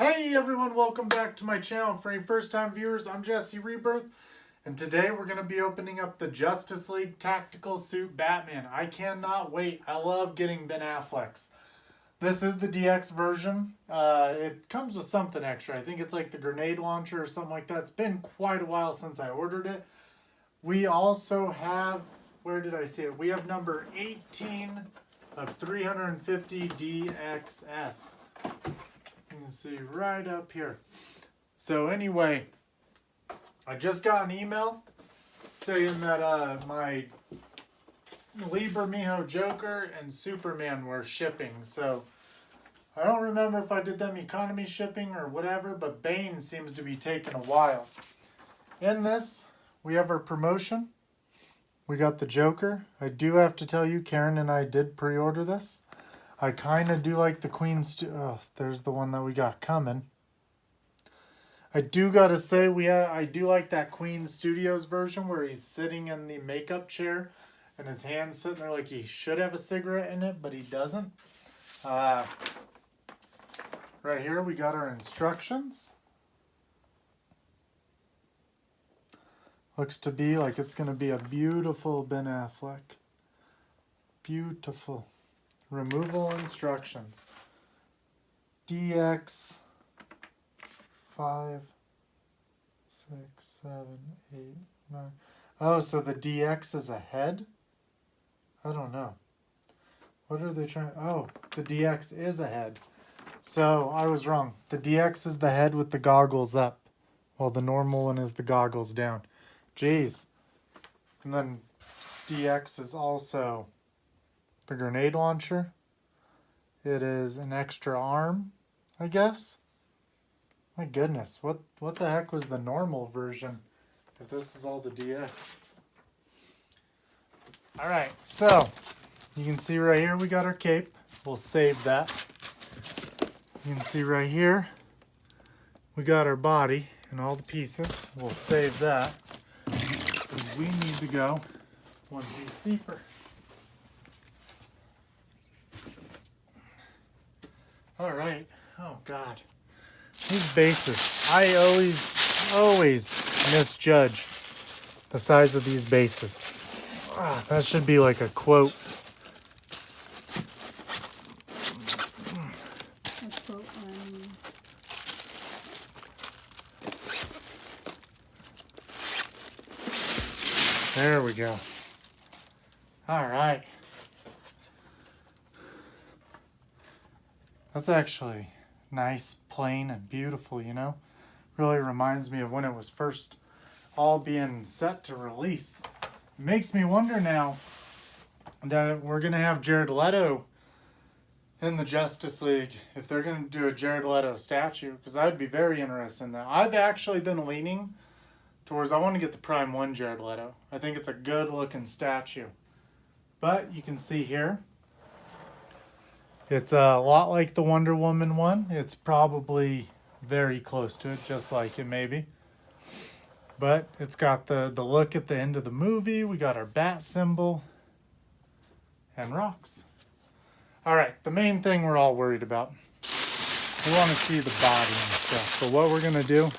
Hey everyone, welcome back to my channel. For any first time viewers, I'm Jesse Rebirth, and today we're going to be opening up the Justice League Tactical Suit Batman. I cannot wait. I love getting Ben Affleck's. This is the DX version. It comes with something extra. I think it's like the grenade launcher or something like that. It's been quite a while since I ordered it. We also have, where did I see it? We have number 18 of 350 DXS. You can see right up here. So anyway, I just got an email saying that my Liber Mijo Joker and Superman were shipping. So I don't remember if I did them economy shipping or whatever, but Bane seems to be taking a while. In this, we have our promotion. We got the Joker. I do have to tell you, Karen and I did pre-order this. I kind of do like the Queen's... Oh, there's the one that we got coming. I do got to say, I do like that Queen Studios version where he's sitting in the makeup chair and his hand's sitting there like he should have a cigarette in it, but he doesn't. Right here we got our instructions. Looks to be like it's going to be a beautiful Ben Affleck. Beautiful. Removal instructions. DX 5, 6, 7, 8, 9. Oh, so the DX is a head? I don't know. What are they trying? Oh, the DX is a head. So I was wrong. The DX is the head with the goggles up, while the normal one is the goggles down. Jeez. And then DX is also the grenade launcher. It is an extra arm, I guess. My goodness, what the heck was the normal version if this is all the DX? Alright, so you can see right here we got our cape. We'll save that. You can see right here we got our body and all the pieces. We'll save that because we need to go one piece deeper. All right. Oh God, these bases. I always misjudge the size of these bases. That should be like a quote. There we go. All right. That's actually nice, plain, and beautiful, you know? Really reminds me of when it was first all being set to release. It makes me wonder now that we're going to have Jared Leto in the Justice League, if they're going to do a Jared Leto statue, because I'd be very interested in that. I've actually been leaning towards, I want to get the Prime 1 Jared Leto. I think it's a good looking statue. But you can see here, it's a lot like the Wonder Woman one. It's probably very close to it, just like it maybe. But it's got the look at the end of the movie. We got our bat symbol and rocks. All right, the main thing we're all worried about. We want to see the body and stuff. So what we're going to do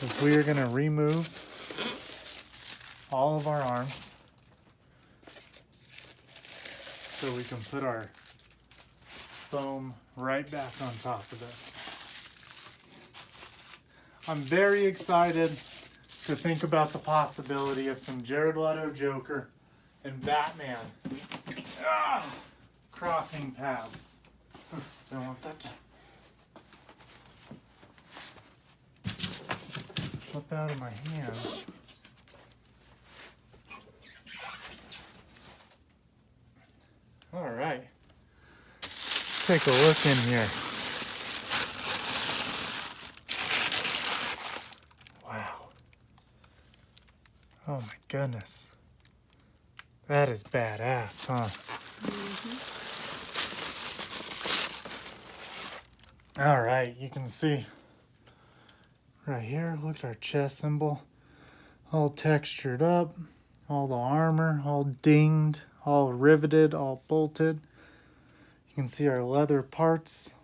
is we are going to remove all of our arms. So we can put our foam right back on top of this. I'm very excited to think about the possibility of some Jared Leto Joker and Batman crossing paths. Don't want that to slip out of my hands. All right, take a look in here. Wow. Oh my goodness. That is badass, huh? Mm-hmm. All right, you can see right here, look at our chest symbol. All textured up, all the armor, all dinged, all riveted, all bolted. You can see our leather parts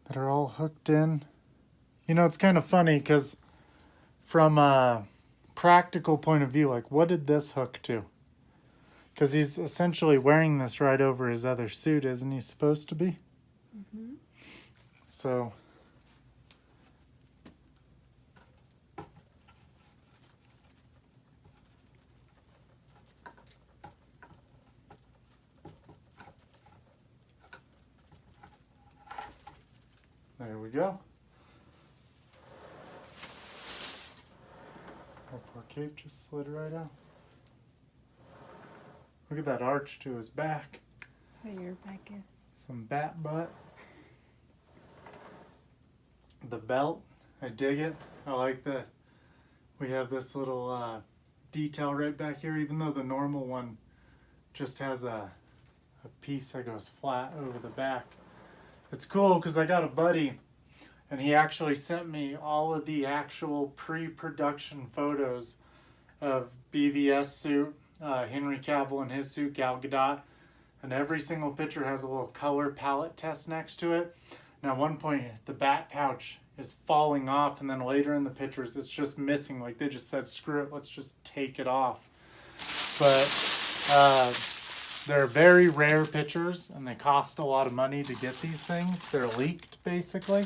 that are all hooked in. You know, it's kind of funny because from a practical point of view, like, what did this hook to? Because he's essentially wearing this right over his other suit, isn't he supposed to be? Mm-hmm. So there we go. Our poor cape just slid right out. Look at that arch to his back. So your back is. Some bat butt. The belt, I dig it. I like that we have this little detail right back here, even though the normal one just has a piece that goes flat over the back. It's cool because I got a buddy and he actually sent me all of the actual pre-production photos of BVS suit, Henry Cavill in his suit, Gal Gadot, and every single picture has a little color palette test next to it. Now at one point the bat pouch is falling off, and then later in the pictures it's just missing. Like they just said, screw it, let's just take it off. But they're very rare pictures and they cost a lot of money to get these things. They're leaked basically.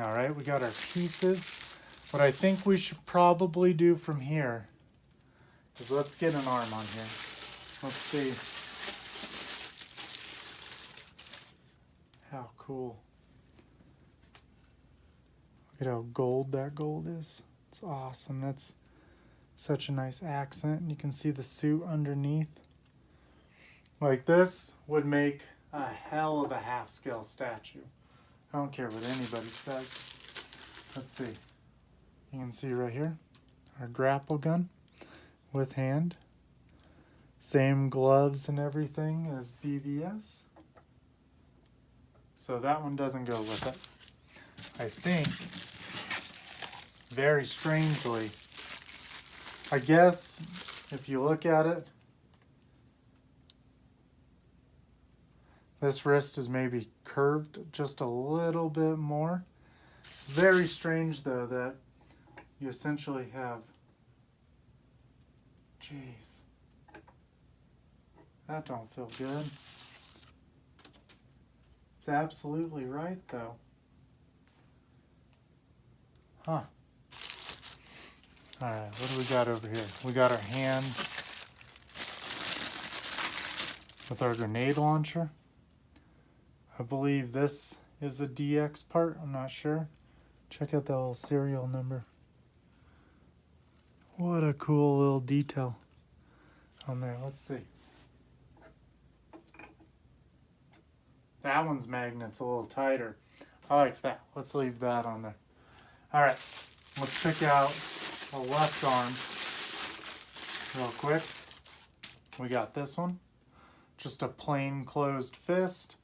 All right, we got our pieces. What I think we should probably do from here is let's get an arm on here. Let's see how cool. Look at how gold that gold is. It's awesome. That's such a nice accent. And you can see the suit underneath. Like this would make a hell of a half-scale statue. I don't care what anybody says. Let's see. You can see right here our grapple gun with hand. Same gloves and everything as BVS. So that one doesn't go with it. I think, very strangely, I guess if you look at it, this wrist is maybe curved just a little bit more. It's very strange though that you essentially have, jeez, that don't feel good. It's absolutely right though. Huh. Alright, what do we got over here? We got our hand with our grenade launcher. I believe this is a DX part, I'm not sure. Check out that little serial number. What a cool little detail on there. Let's see. That one's magnet's a little tighter. I like that. Let's leave that on there. Alright, let's pick out the left arm real quick. We got this one. Just a plain closed fist.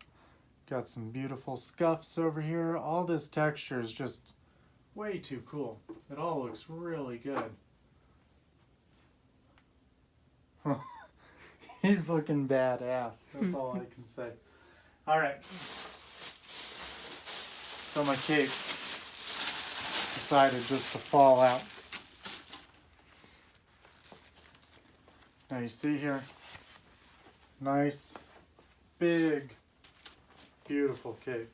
Got some beautiful scuffs over here. All this texture is just way too cool. It all looks really good. He's looking badass. That's all I can say. Alright. So my cape decided just to fall out. Now you see here, nice, big, beautiful cape.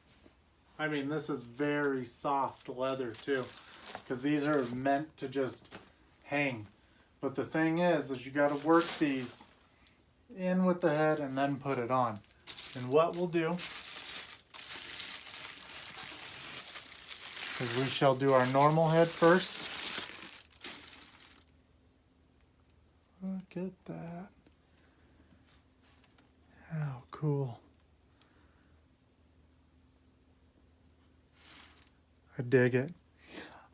I mean, this is very soft leather too, because these are meant to just hang. But the thing is you got to work these in with the head and then put it on. And what we'll do is we shall do our normal head first. Look at that. How cool. I dig it.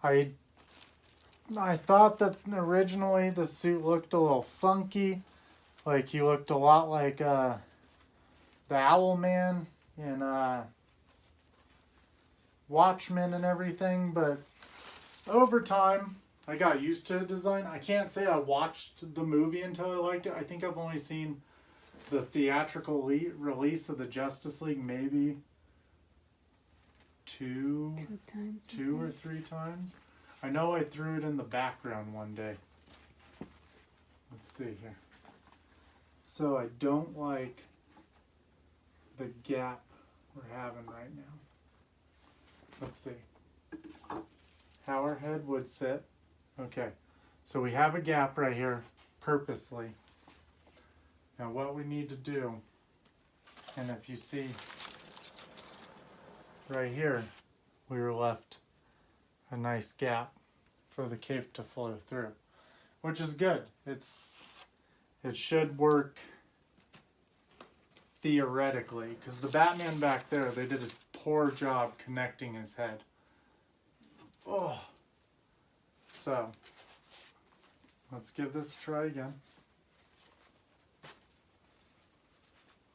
I thought that originally the suit looked a little funky. Like he looked a lot like the Owl Man in Watchmen and everything, but over time I got used to the design. I can't say I watched the movie until I liked it. I think I've only seen the theatrical release of the Justice League maybe two times. or three times. I know I threw it in the background one day. Let's see here. So I don't like the gap we're having right now. Let's see how our head would sit. Okay, so we have a gap right here purposely. Now what we need to do, and if you see right here, we were left a nice gap for the cape to flow through, which is good. It should work theoretically, because the Batman back there, they did a poor job connecting his head. Oh, so let's give this a try again.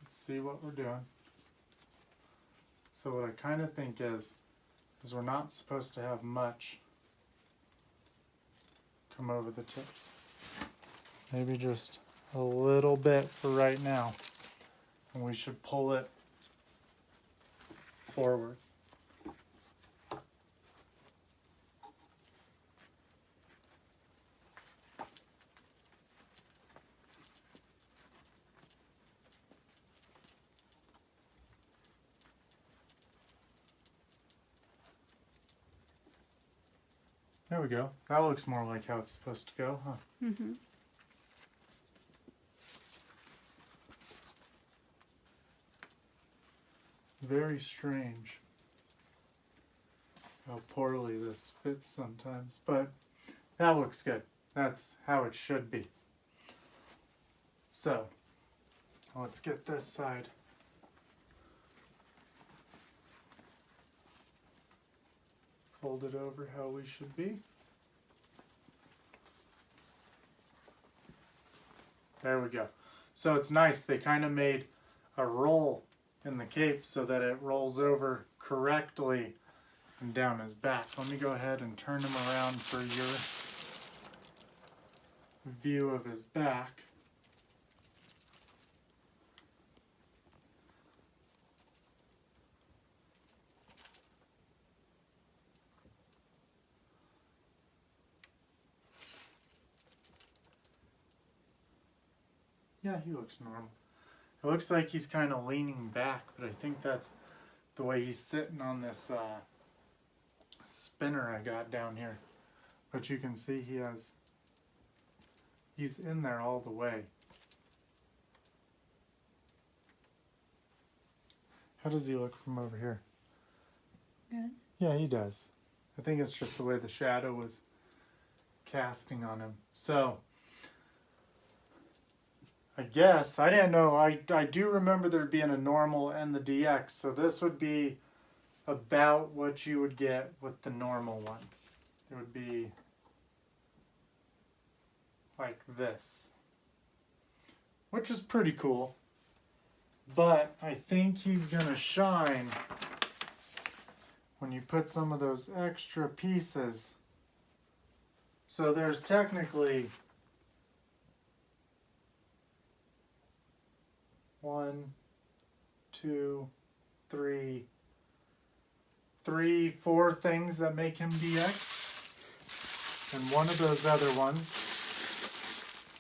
Let's see what we're doing. So what I kind of think is we're not supposed to have much come over the tips. Maybe just a little bit for right now. And we should pull it forward. There we go. That looks more like how it's supposed to go, huh? Mm-hmm. Very strange how poorly this fits sometimes, but that looks good. That's how it should be. So, let's get this side. Fold it over how we should be. There we go. So it's nice. They kind of made a roll in the cape so that it rolls over correctly and down his back. Let me go ahead and turn him around for your view of his back. Yeah, he looks normal. It looks like he's kind of leaning back, but I think that's the way he's sitting on this spinner I got down here. But you can see he's in there all the way. How does he look from over here? Good. Yeah, he does. I think it's just the way the shadow was casting on him. So, I guess, I didn't know, I do remember there being a normal and the DX, so this would be about what you would get with the normal one. It would be like this, which is pretty cool, but I think he's gonna shine when you put some of those extra pieces. So there's technically 1, 2, 3, 4 things that make him DX. And one of those other ones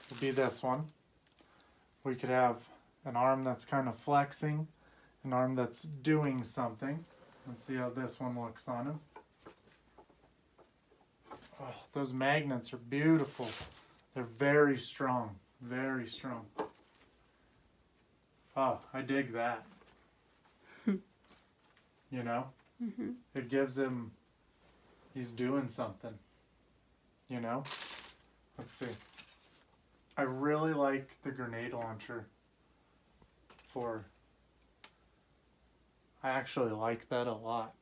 will be this one. We could have an arm that's kind of flexing, an arm that's doing something. Let's see how this one looks on him. Oh, those magnets are beautiful. They're very strong, very strong. Oh, I dig that. You know? Mm-hmm. It gives him, he's doing something. You know? Let's see. I really like the grenade launcher I actually like that a lot.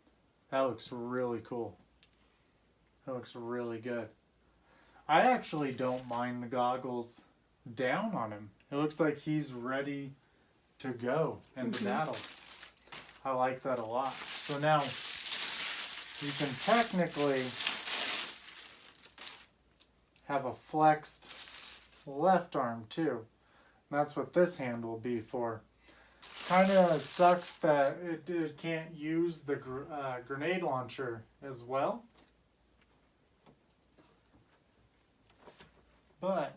That looks really cool. That looks really good. I actually don't mind the goggles down on him. It looks like he's ready to go into battle. I like that a lot. So now you can technically have a flexed left arm too. That's what this hand will be for. Kind of sucks that it can't use the grenade launcher as well. But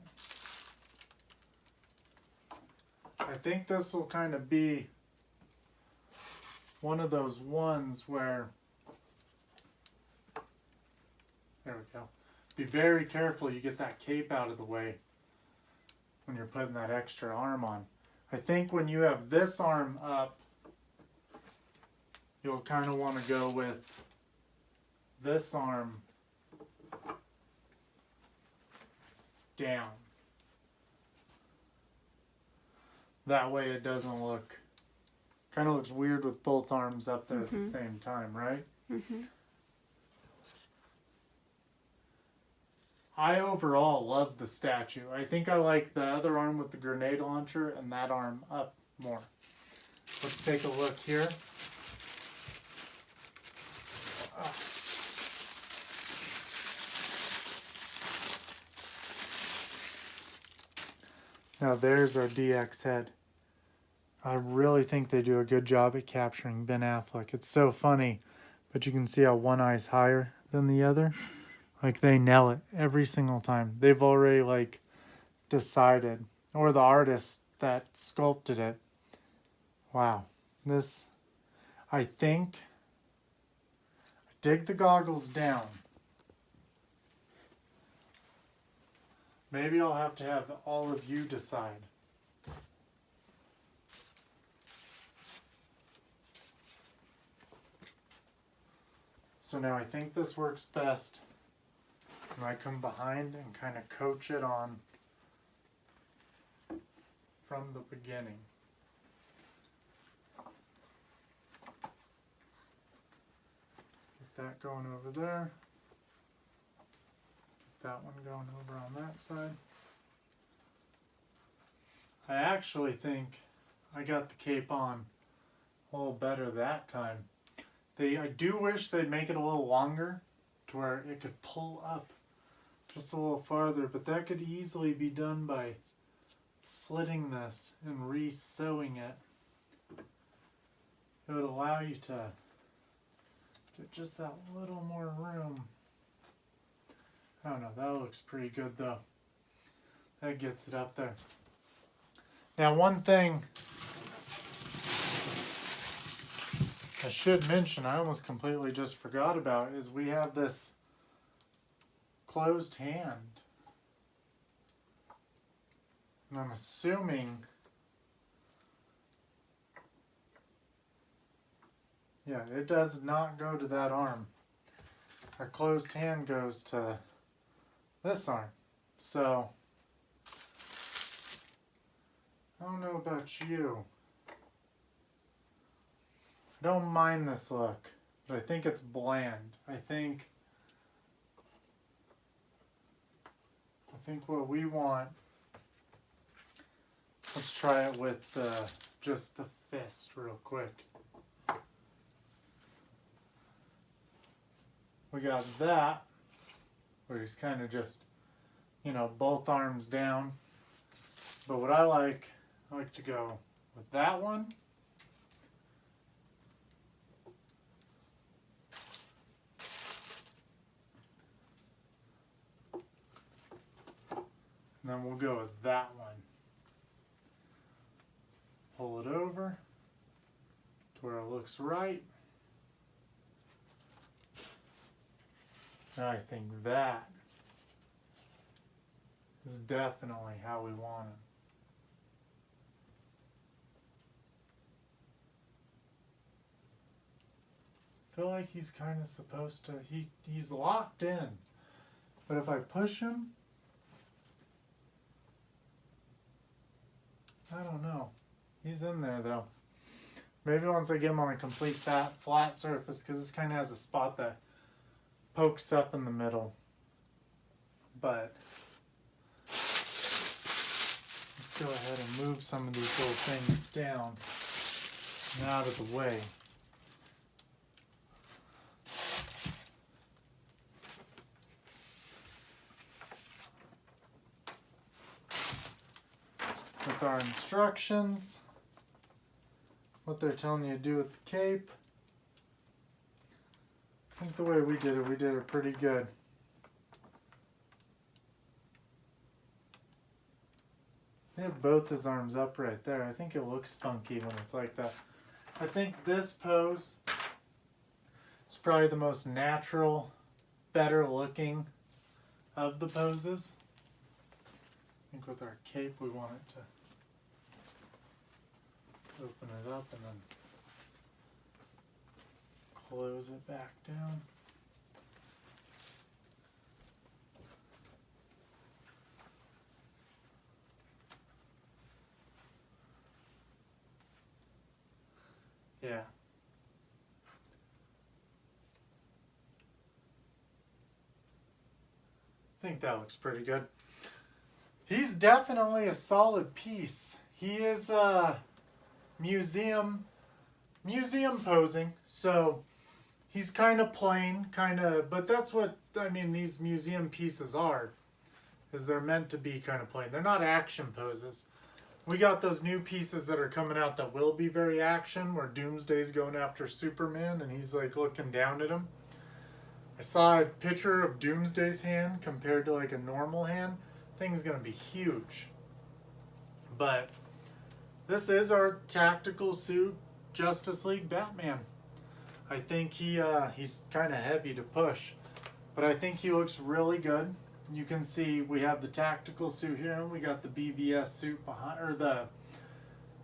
I think this will kind of be one of those ones where, there we go. Be very careful you get that cape out of the way when you're putting that extra arm on. I think when you have this arm up, you'll kind of want to go with this arm down. That way it doesn't look, kind of looks weird with both arms up there at the same time, right? Mm-hmm. I overall love the statue. I think I like the other arm with the grenade launcher and that arm up more. Let's take a look here. Now there's our DX head. I really think they do a good job at capturing Ben Affleck. It's so funny, but you can see how one eye's higher than the other. Like, they nail it every single time. They've already, decided. Or the artist that sculpted it. Wow. This, I think, dig the goggles down. Maybe I'll have to have all of you decide. So now I think this works best. And I come behind and kind of coach it on from the beginning. Get that going over there. Get that one going over on that side. I actually think I got the cape on a little better that time. I do wish they'd make it a little longer to where it could pull up just a little farther, but that could easily be done by slitting this and re-sewing it. It would allow you to get just that little more room. I don't know, that looks pretty good though. That gets it up there. Now one thing I should mention, I almost completely just forgot about, is we have this closed hand. And I'm assuming, yeah, it does not go to that arm. Our closed hand goes to this arm. So, I don't know about you. I don't mind this look, but I think it's bland. I think what we want, let's try it with just the fist real quick. We got that, where he's kind of just, both arms down. But what I like to go with that one. And then we'll go with that one. Pull it over to where it looks right. And I think that is definitely how we want it. I feel like he's kind of supposed to, he's locked in. But if I push him, I don't know. He's in there though. Maybe once I get him on a complete flat surface, because this kind of has a spot that pokes up in the middle. But let's go ahead and move some of these little things down and out of the way. with our instructions, what they're telling you to do with the cape. I think the way we did it pretty good. They have both his arms up right there. I think it looks funky when it's like that. I think this pose is probably the most natural, better looking of the poses. I think with our cape we want it to, let's open it up and then close it back down. Yeah. I think that looks pretty good. He's definitely a solid piece. He is museum posing, so he's kind of plain, but that's what, I mean, these museum pieces are, is they're meant to be kind of plain. They're not action poses. We got those new pieces that are coming out that will be very action, where Doomsday's going after Superman and he's like looking down at him. I saw a picture of Doomsday's hand compared to like a normal hand. Thing's gonna be huge. But this is our tactical suit Justice League Batman. I think he's kind of heavy to push, but I think he looks really good. You can see we have the tactical suit here, and we got the BVS suit behind, or the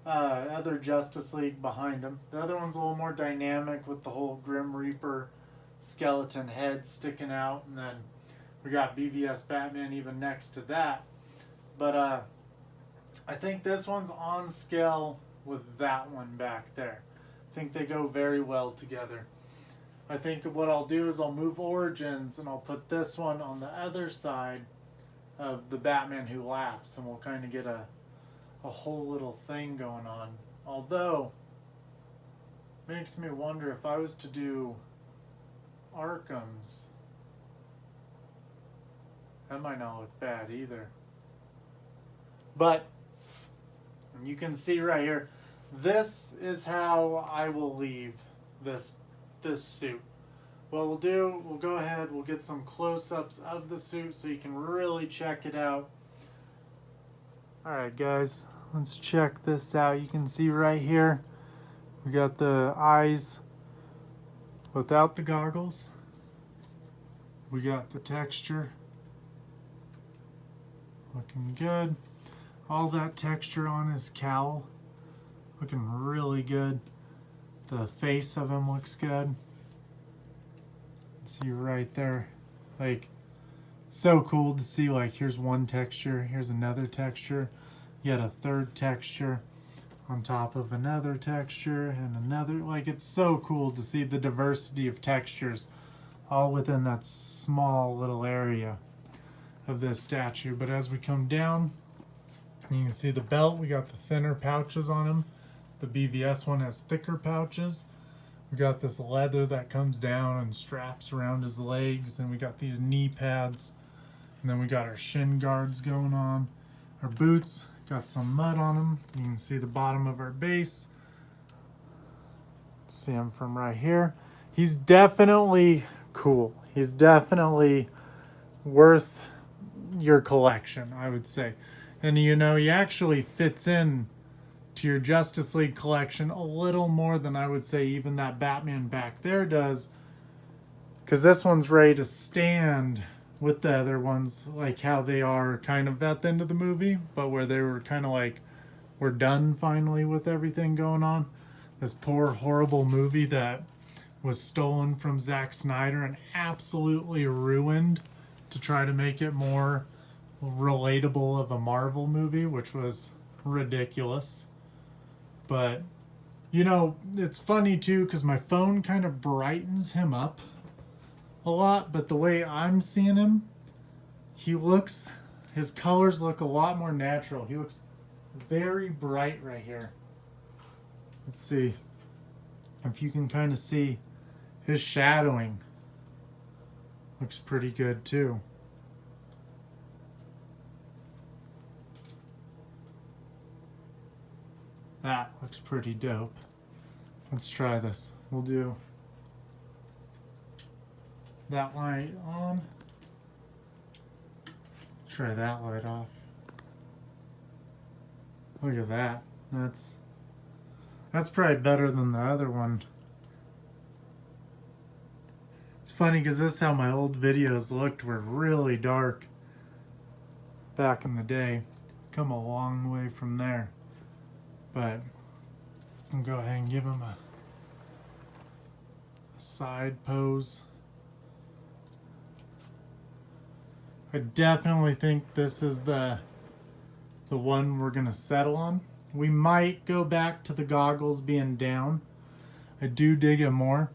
other Justice League behind him. The other one's a little more dynamic with the whole Grim Reaper skeleton head sticking out, and then we got BVS Batman even next to that. But I think this one's on scale with that one back there. I think they go very well together. I think what I'll do is I'll move Origins and I'll put this one on the other side of the Batman Who Laughs, and we'll kind of get a whole little thing going on. Although, makes me wonder if I was to do Arkham's, that might not look bad either. But you can see right here, this is how I will leave this suit. What we'll do, we'll go ahead, we'll get some close-ups of the suit so you can really check it out. Alright guys, let's check this out. You can see right here, we got the eyes without the goggles. We got the texture. Looking good. All that texture on his cowl. Looking really good. The face of him looks good. See right there. Like, so cool to see, like, here's one texture, here's another texture, yet a third texture on top of another texture and another. Like, it's so cool to see the diversity of textures all within that small little area of this statue. But as we come down, you can see the belt. We got the thinner pouches on him. The BVS one has thicker pouches. We got this leather that comes down and straps around his legs, and we got these knee pads, and then we got our shin guards going on. Our boots got some mud on them. You can see the bottom of our base. See him from right here. He's definitely cool. He's definitely worth your collection, I would say. And you know, he actually fits in to your Justice League collection a little more than I would say even that Batman back there does, because this one's ready to stand with the other ones, like how they are kind of at the end of the movie, but where they were kind of like, we're done finally with everything going on. This poor horrible movie that was stolen from Zack Snyder and absolutely ruined to try to make it more relatable of a Marvel movie, which was ridiculous. But, you know, it's funny too, because my phone kind of brightens him up a lot, but the way I'm seeing him, his colors look a lot more natural. He looks very bright right here. Let's see if you can kind of see his shadowing. Looks pretty good too. Looks pretty dope. Let's try this. We'll do that light on. Try that light off. Look at that. That's probably better than the other one. It's funny because this is how my old videos looked, were really dark back in the day. Come a long way from there. But I'll go ahead and give him a side pose. I definitely think this is the one we're gonna settle on. We might go back to the goggles being down. I do dig it more.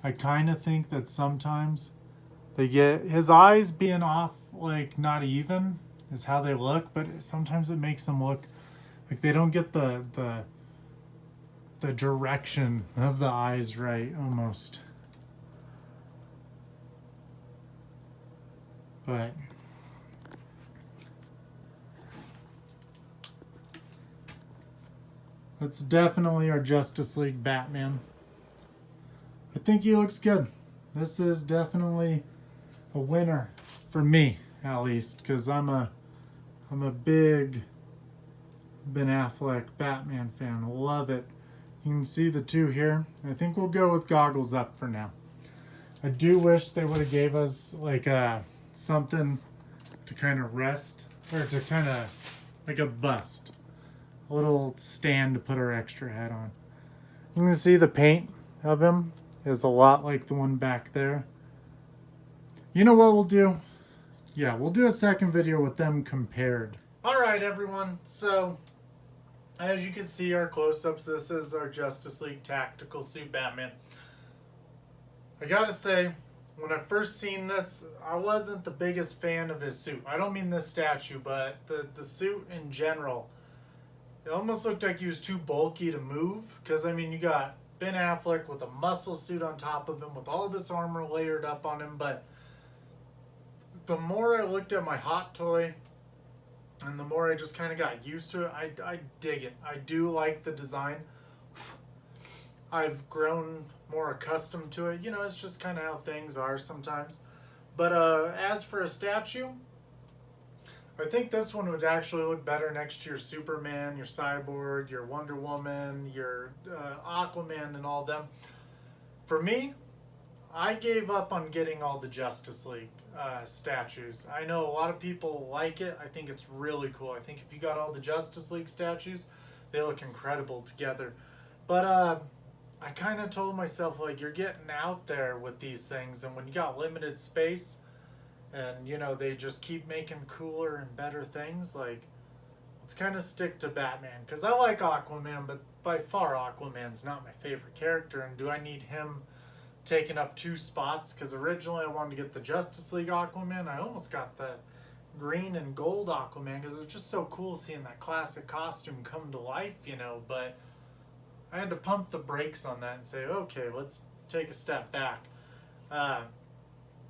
I kind of think that sometimes they get his eyes being off, like not even is how they look, but sometimes it makes them look like they don't get the direction of the eyes right, almost. But that's definitely our Justice League Batman. I think he looks good. This is definitely a winner for me, at least, because I'm a big Ben Affleck Batman fan. Love it. You can see the two here. I think we'll go with goggles up for now. I do wish they would have gave us like something to kind of rest, or to kind of like a bust. A little stand to put our extra hat on. You can see the paint of him is a lot like the one back there. You know what we'll do? Yeah, we'll do a second video with them compared. Alright everyone, so as you can see our close-ups, this is our Justice League Tactical Suit Batman. I gotta say, when I first seen this, I wasn't the biggest fan of his suit. I don't mean this statue, but the suit in general. It almost looked like he was too bulky to move. Because, I mean, you got Ben Affleck with a muscle suit on top of him with all this armor layered up on him. But the more I looked at my hot toy and the more I just kind of got used to it, I dig it. I do like the design. I've grown more accustomed to it. You know, it's just kind of how things are sometimes. But as for a statue, I think this one would actually look better next to your Superman, your Cyborg, your Wonder Woman, your Aquaman, and all them. For me, I gave up on getting all the Justice League statues. I know a lot of people like it. I think it's really cool. I think if you got all the Justice League statues, they look incredible together. But I kind of told myself, like, you're getting out there with these things, and when you got limited space, and, you know, they just keep making cooler and better things, like, let's kind of stick to Batman. Because I like Aquaman, but by far Aquaman's not my favorite character. And do I need him taking up 2 spots? Because originally I wanted to get the Justice League Aquaman. I almost got the green and gold Aquaman because it was just so cool seeing that classic costume come to life, you know. But I had to pump the brakes on that and say, okay, let's take a step back.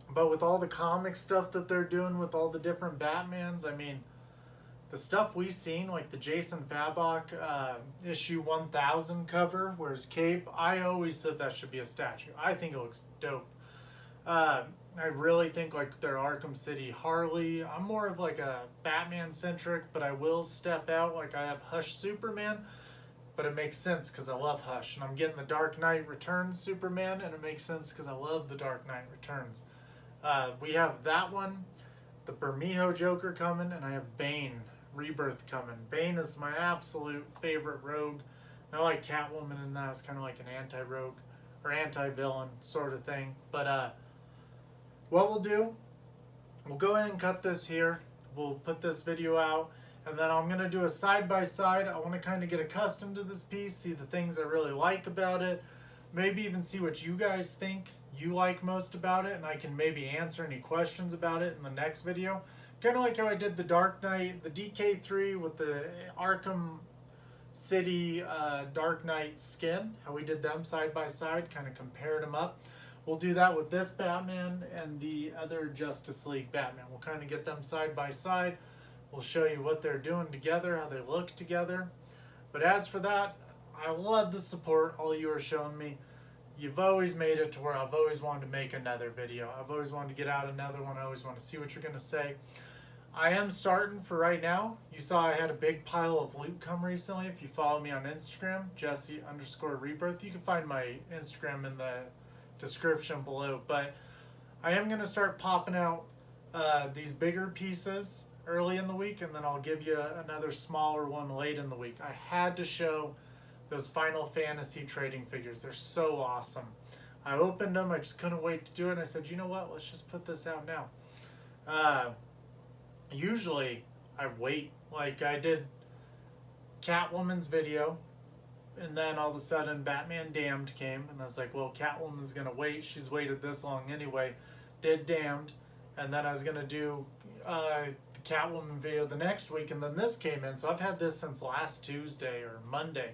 But with all the comic stuff that they're doing with all the different Batmans, I mean, the stuff we've seen, like the Jason Fabok issue 1000 cover, where his cape, I always said that should be a statue. I think it looks dope. I really think like their Arkham City Harley, I'm more of like a Batman centric, but I will step out. Like I have Hush Superman, but it makes sense because I love Hush. And I'm getting the Dark Knight Returns Superman, and it makes sense because I love the Dark Knight Returns. We have that one, the Bermejo Joker coming, and I have Bane Rebirth coming. Bane is my absolute favorite rogue. I like Catwoman in that. It's kind of like an anti-rogue or anti-villain sort of thing. But what we'll do, we'll go ahead and cut this here. We'll put this video out, and then I'm going to do a side-by-side. I want to kind of get accustomed to this piece, see the things I really like about it, maybe even see what you guys think you like most about it, and I can maybe answer any questions about it in the next video. Kind of like how I did the Dark Knight, the DK3 with the Arkham City Dark Knight skin, how we did them side by side, kind of compared them up. We'll do that with this Batman and the other Justice League Batman. We'll kind of get them side by side. We'll show you what they're doing together, how they look together. But as for that, I love the support all you are showing me. You've always made it to where I've always wanted to make another video. I've always wanted to get out another one. I always want to see what you're going to say. I am starting for right now. You saw I had a big pile of loot come recently. If you follow me on Instagram, Jesse_Rebirth, you can find my Instagram in the description below. But I am going to start popping out these bigger pieces early in the week, and then I'll give you another smaller one late in the week. I had to show those Final Fantasy trading figures. They're so awesome. I opened them. I just couldn't wait to do it. And I said, you know what? Let's just put this out now. Usually I wait. Like I did Catwoman's video, and then all of a sudden Batman Damned came, and I was like, well, Catwoman's gonna wait. She's waited this long anyway. Did Damned, and then I was gonna do the Catwoman video the next week, and then this came in. So I've had this since last Tuesday or Monday.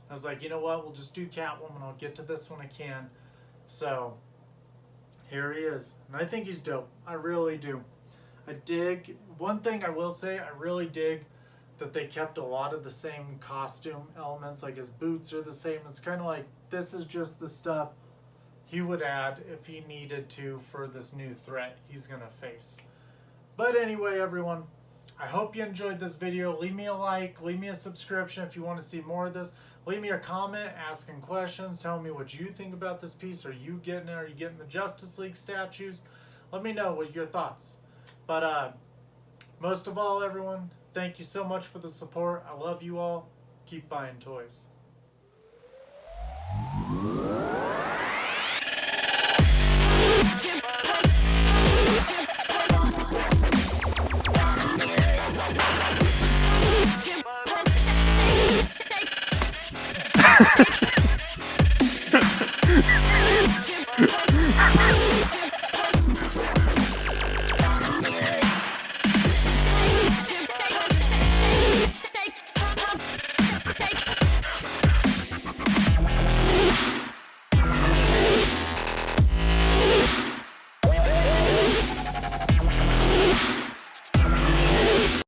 I was like, you know what? We'll just do Catwoman. I'll get to this when I can. So here he is, and I think he's dope. I really do. I dig, one thing I will say, I really dig that they kept a lot of the same costume elements, like his boots are the same. It's kind of like, this is just the stuff he would add if he needed to for this new threat he's going to face. But anyway, everyone, I hope you enjoyed this video. Leave me a like, leave me a subscription if you want to see more of this. Leave me a comment asking questions, tell me what you think about this piece. Are you getting it? Are you getting the Justice League statues? Let me know what your thoughts. But most of all, everyone, thank you so much for the support. I love you all. Keep buying toys.